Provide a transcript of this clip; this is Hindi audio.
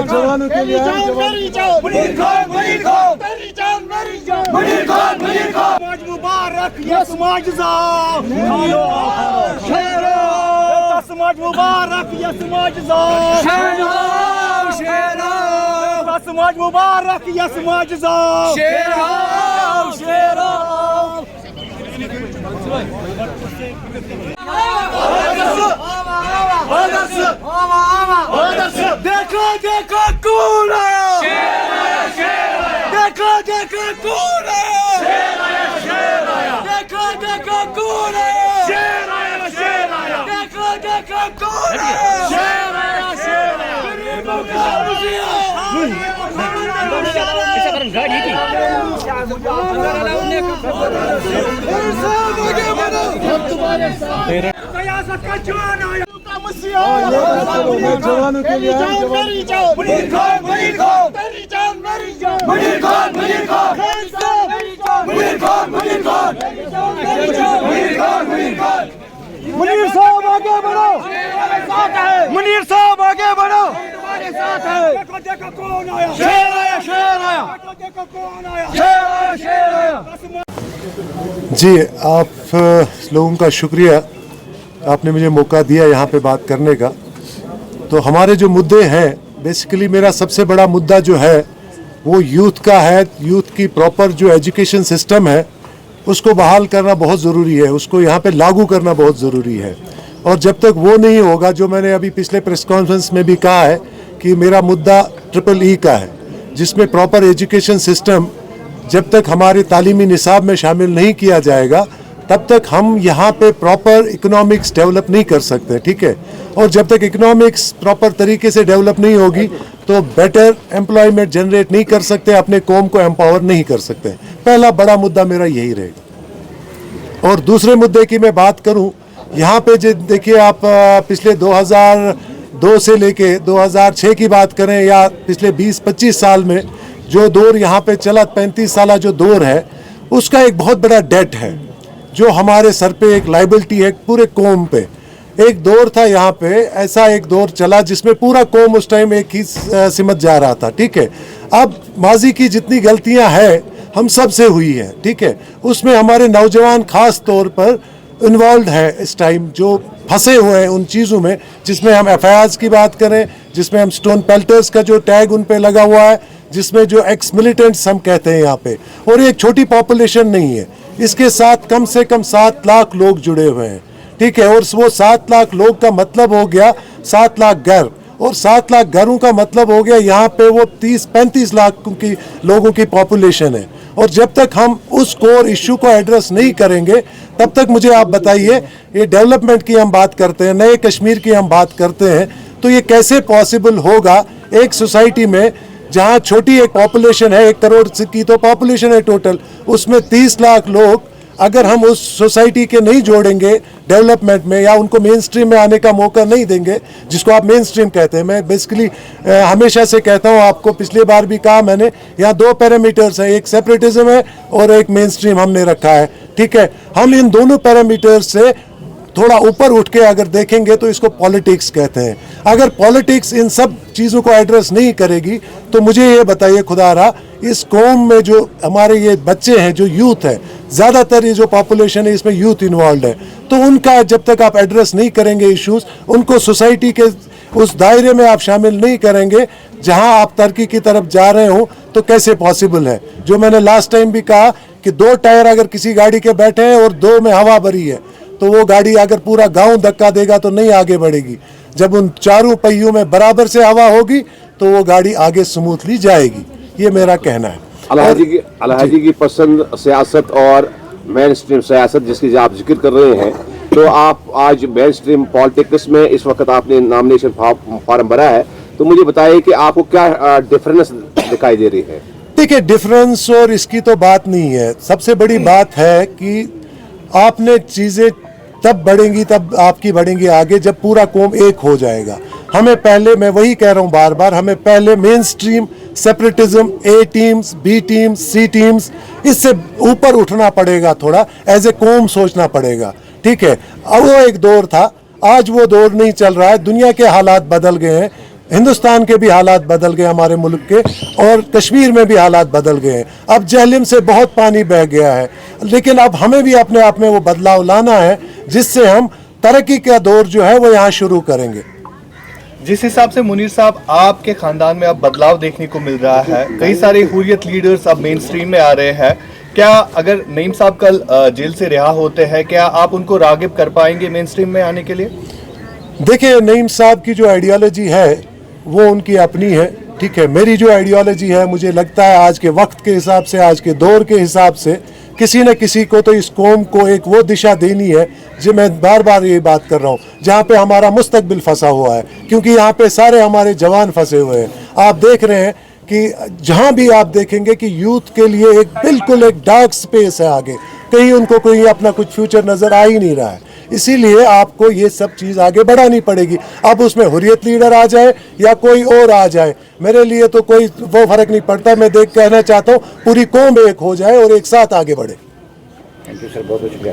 जवानों के लिए मेरी जान मुनीर खान मेरी जान मुनीर खान समाज मुबारक ये समाज समाज मुबारक ये समाज समाज मुबारक ये समाज देखो देखो कौन आया देखो देखो कौन आया देखो देखो कौन आया देखो देखो कौन जवानों के लिए मेरी जान मुनीर खान मेरी जान मुनीर खान मुनीर साहब आगे बढ़ो मुनीर साहब आगे बढ़ो देखो देखो कौन आया शेर आया देखो कौन आया जी आप लोगों का शुक्रिया, आपने मुझे मौका दिया यहाँ पे बात करने का। तो हमारे जो मुद्दे हैं, बेसिकली मेरा सबसे बड़ा मुद्दा जो है वो यूथ का है। यूथ की प्रॉपर जो एजुकेशन सिस्टम है उसको बहाल करना बहुत ज़रूरी है, उसको यहाँ पे लागू करना बहुत ज़रूरी है। और जब तक वो नहीं होगा, जो मैंने अभी पिछले प्रेस कॉन्फ्रेंस में भी कहा है कि मेरा मुद्दा EEE का है, जिसमें प्रॉपर एजुकेशन सिस्टम जब तक हमारे तालीमी निसाब में शामिल नहीं किया जाएगा तब तक हम यहाँ पे प्रॉपर इकोनॉमिक्स डेवलप नहीं कर सकते, ठीक है। और जब तक इकोनॉमिक्स प्रॉपर तरीके से डेवलप नहीं होगी तो बेटर एम्प्लॉयमेंट जनरेट नहीं कर सकते, अपने कौम को एम्पावर नहीं कर सकते। पहला बड़ा मुद्दा मेरा यही रहेगा। और दूसरे मुद्दे की मैं बात करूँ, यहाँ पे देखिए आप पिछले 2002 से लेके 2006 की बात करें या पिछले 20-25 साल में जो दौर यहाँ पे चला, 35 साल जो दौर है, उसका एक बहुत बड़ा डेट है जो हमारे सर पे एक लाइबिलिटी है पूरे कौम पे। एक दौर था यहाँ पे, ऐसा एक दौर चला जिसमें पूरा कौम उस टाइम एक ही सिमट जा रहा था, ठीक है। अब माजी की जितनी गलतियाँ हैं हम सब से हुई है, ठीक है। उसमें हमारे नौजवान खास तौर पर इन्वॉल्व है इस टाइम, जो फंसे हुए हैं उन चीज़ों में, जिसमें हम FIRs की बात करें, जिसमें हम स्टोन पेल्टर्स का जो टैग उन पे लगा हुआ है, जिसमें जो एक्स मिलिटेंट्स हम कहते हैं यहाँ पे। और ये एक छोटी पॉपुलेशन नहीं है, इसके साथ कम से कम 7 लाख लोग जुड़े हुए हैं, ठीक है। और वो 7 लाख लोग का मतलब हो गया 7 लाख घर, और 7 लाख घरों का मतलब हो गया यहाँ पे वो 30-35 लाख की लोगों की पॉपुलेशन है। और जब तक हम उस कोर इशू को एड्रेस नहीं करेंगे तब तक मुझे आप बताइए, ये डेवलपमेंट की हम बात करते हैं, नए कश्मीर की हम बात करते हैं, तो ये कैसे पॉसिबल होगा एक सोसाइटी में जहाँ छोटी एक पॉपुलेशन है, 1 करोड़ की तो पॉपुलेशन है टोटल, उसमें 30 लाख लोग अगर हम उस सोसाइटी के नहीं जोड़ेंगे डेवलपमेंट में या उनको मेन स्ट्रीम में आने का मौका नहीं देंगे, जिसको आप मेन स्ट्रीम कहते हैं। मैं बेसिकली हमेशा से कहता हूँ, आपको पिछली बार भी कहा मैंने, यहाँ 2 पैरामीटर्स है, एक सेपरेटिज्म है और एक मेन स्ट्रीम हमने रखा है, ठीक है। हम इन दोनों पैरामीटर्स से थोड़ा ऊपर उठ के अगर देखेंगे तो इसको पॉलिटिक्स कहते हैं। अगर पॉलिटिक्स इन सब चीज़ों को एड्रेस नहीं करेगी तो मुझे ये बताइए खुदारा, इस कौम में जो हमारे ये बच्चे हैं, जो यूथ है, ज़्यादातर ये जो पॉपुलेशन है इसमें यूथ इन्वॉल्व है, तो उनका जब तक आप एड्रेस नहीं करेंगे इश्यूज़, उनको सोसाइटी के उस दायरे में आप शामिल नहीं करेंगे जहां आप तरक्की की तरफ जा रहे हो, तो कैसे पॉसिबल है। जो मैंने लास्ट टाइम भी कहा कि 2 टायर अगर किसी गाड़ी के बैठे हैं और 2 में हवा भरी है, तो वो गाड़ी अगर पूरा गांव धक्का देगा तो नहीं आगे बढ़ेगी। जब उन चारों पहियों में बराबर से हवा होगी तो वो गाड़ी आगे स्मूथली जाएगी, ये मेरा कहना है। अलहाजी की पसंद सियासत और मेन स्ट्रीम सियासत जिसकी आप जिक्र कर रहे हैं, तो आप आज मेन स्ट्रीम पॉलिटिक्स में इस वक्त आपने नॉमिनेशन फॉर्म भरा है, तो मुझे बताइए कि आपको क्या डिफरेंस दिखाई दे रही है। देखिए, डिफरेंस और इसकी तो बात नहीं है, सबसे बड़ी बात है कि आपने चीज़ें तब बढ़ेंगी, तब आपकी बढ़ेंगी आगे जब पूरा कौम एक हो जाएगा। हमें पहले, मैं वही कह रहा हूँ बार बार, हमें पहले main stream separatism, A teams, B teams, C teams, इससे ऊपर उठना पड़ेगा, थोड़ा एज ए कौम सोचना पड़ेगा, ठीक है। अब वो एक दौर था, आज वो दौर नहीं चल रहा है, दुनिया के हालात बदल गए हैं, हिंदुस्तान के भी हालात बदल गए, हमारे मुल्क के, और कश्मीर में भी हालात बदल गए हैं। अब जहलिम से बहुत पानी बह गया है, लेकिन अब हमें भी अपने आप में वो बदलाव लाना है जिससे हम तरक्की का दौर जो है वो यहाँ शुरू करेंगे। जिस हिसाब से मुनीर साहब आपके खानदान में अब बदलाव देखने को मिल रहा है, कई सारे हुर्रियत लीडर्स अब मेन स्ट्रीम में आ रहे हैं, क्या अगर नईम साहब कल जेल से रिहा होते हैं, क्या आप उनको रागिब कर पाएंगे मेन स्ट्रीम में आने के लिए? देखिए, नईम साहब की जो आइडियोलॉजी है वो उनकी अपनी है, ठीक है। मेरी जो आइडियोलॉजी है, मुझे लगता है आज के वक्त के हिसाब से, आज के दौर के हिसाब से किसी न किसी को तो इस कौम को एक वो दिशा देनी है, जो मैं बार बार ये बात कर रहा हूँ, जहाँ पे हमारा मुस्तकबिल फंसा हुआ है, क्योंकि यहाँ पे सारे हमारे जवान फंसे हुए हैं। आप देख रहे हैं कि जहाँ भी आप देखेंगे कि यूथ के लिए एक बिल्कुल एक डार्क स्पेस है आगे, कहीं उनको कोई अपना कुछ फ्यूचर नज़र आ ही नहीं रहा है। इसीलिए आपको ये सब चीज़ आगे बढ़ानी पड़ेगी। अब उसमें हुर्रियत लीडर आ जाए या कोई और आ जाए, मेरे लिए तो कोई वो फर्क नहीं पड़ता। मैं कहना चाहता हूँ पूरी कौम एक हो जाए और एक साथ आगे बढ़े। थैंक यू सर, बहुत बहुत शुक्रिया।